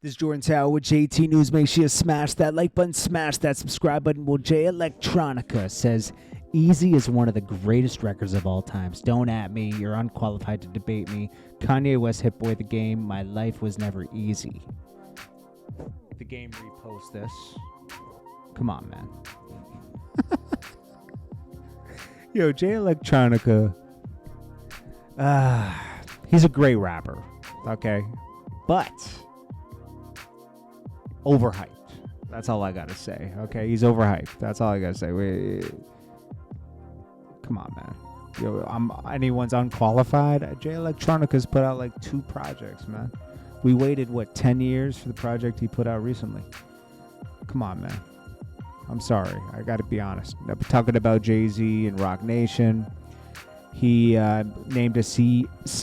This is Jordan Tower with JT News. Make sure you smash that like button, smash that subscribe button. Well, J Electronica says EAZY is one of the greatest records of all times. Don't at me. You're unqualified to debate me. Kanye West hit Boy the Game. My life was never easy. The Game repost this. Come on, man. Yo, J Electronica. He's a great rapper. Okay. But overhyped. That's all I gotta say. Okay, he's overhyped. That's all I gotta say. Come on, man. Yo, anyone's unqualified. J Electronica's put out like 2 projects, man. We waited 10 years for the project he put out recently. Come on, man. I'm sorry. I gotta be honest. I'm talking about Jay-Z and Roc Nation. He named a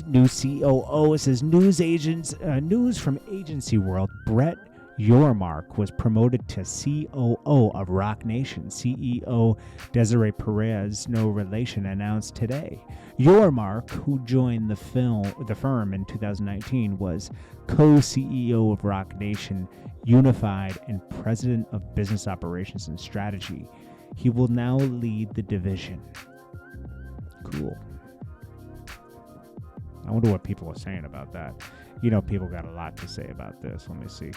new COO. It says news from agency world. Brett Yormark was promoted to COO of Roc Nation. CEO Desiree Perez, no relation, announced today. Yormark, who joined the firm in 2019, was co-CEO of Roc Nation Unified and president of business operations and strategy. He will now lead the division. Cool. I wonder what people are saying about that. You know, people got a lot to say about this. Let me see.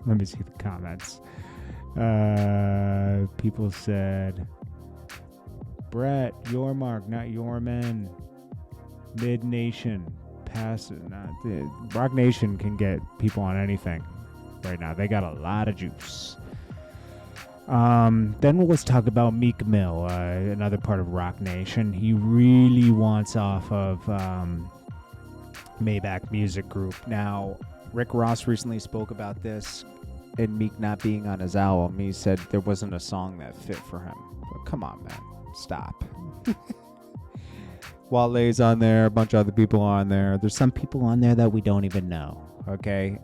Let me see the comments. People said, Brett, your mark, not your men. Mid Nation, pass it. Roc Nation can get people on anything right now. They got a lot of juice. Then let's talk about Meek Mill, another part of Roc Nation. He really wants off of Maybach Music Group. Now, Rick Ross recently spoke about this and Meek not being on his album. He said there wasn't a song that fit for him. But come on, man. Stop. Wale's on there. A bunch of other people on there. There's some people on there that we don't even know. Okay?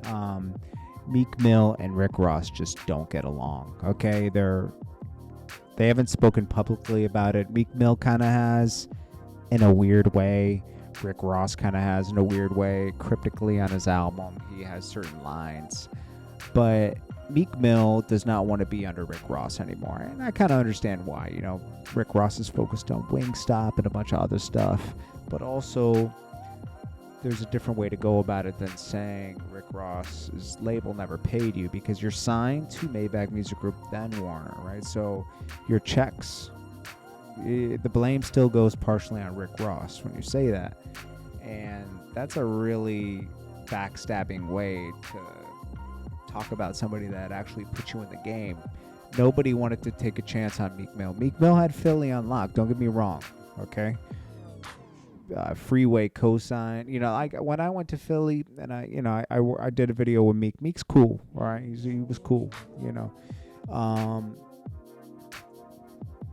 Meek Mill and Rick Ross just don't get along. Okay? They haven't spoken publicly about it. Meek Mill kind of has in a weird way. Rick Ross kind of has in a weird way. Cryptically on his album, he has certain lines. But Meek Mill does not want to be under Rick Ross anymore. And I kind of understand why. You know, Rick Ross is focused on Wingstop and a bunch of other stuff. But also, there's a different way to go about it than saying Rick Ross's label never paid you, because you're signed to Maybach Music Group, then Warner, right? So your checks, the blame still goes partially on Rick Ross when you say that. And that's a really backstabbing way to talk about somebody that actually put you in the game. Nobody wanted to take a chance on Meek Mill. Meek Mill had Philly on lock, don't get me wrong, okay? Freeway cosign. You know, when I went to Philly and I did a video with Meek. Meek's cool, all right? He was cool, you know.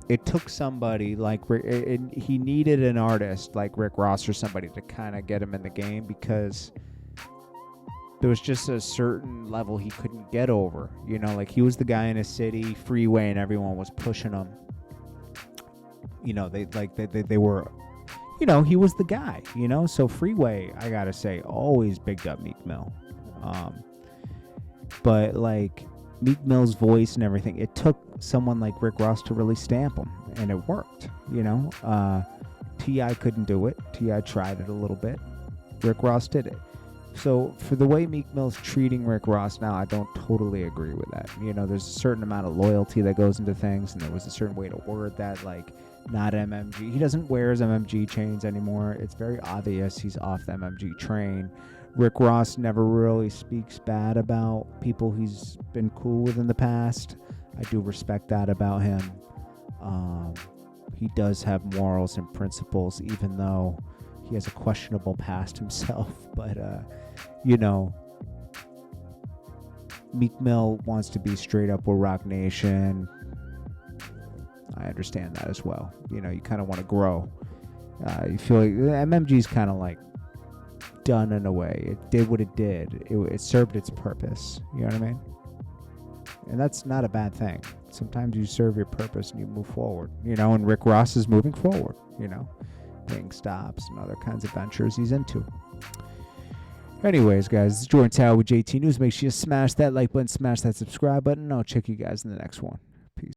It took somebody like he needed an artist like Rick Ross or somebody to kind of get him in the game, because there was just a certain level he couldn't get over. You know, like he was the guy in a city, Freeway, and everyone was pushing him. You know, they were. You know, he was the guy, you know? So Freeway, I gotta say, always bigged up Meek Mill. But, like, Meek Mill's voice and everything, it took someone like Rick Ross to really stamp him. And it worked, you know? T.I. couldn't do it. T.I. tried it a little bit. Rick Ross did it. So, for the way Meek Mill's treating Rick Ross now, I don't totally agree with that. You know, there's a certain amount of loyalty that goes into things, and there was a certain way to word that, like, not MMG. He doesn't wear his MMG chains anymore. It's very obvious he's off the MMG train. Rick Ross never really speaks bad about people he's been cool with in the past. I do respect that about him. He does have morals and principles, even though he has a questionable past himself. But, you know, Meek Mill wants to be straight up with Roc Nation. I understand that as well. You know, you kind of want to grow. You feel like MMG's kind of like done in a way. It did what it did. It served its purpose. You know what I mean? And that's not a bad thing. Sometimes you serve your purpose and you move forward. You know, and Rick Ross is moving forward. You know, Wingstops and other kinds of ventures he's into. Anyways, guys, this is Jordan Tower with JT News. Make sure you smash that like button, smash that subscribe button, and I'll check you guys in the next one.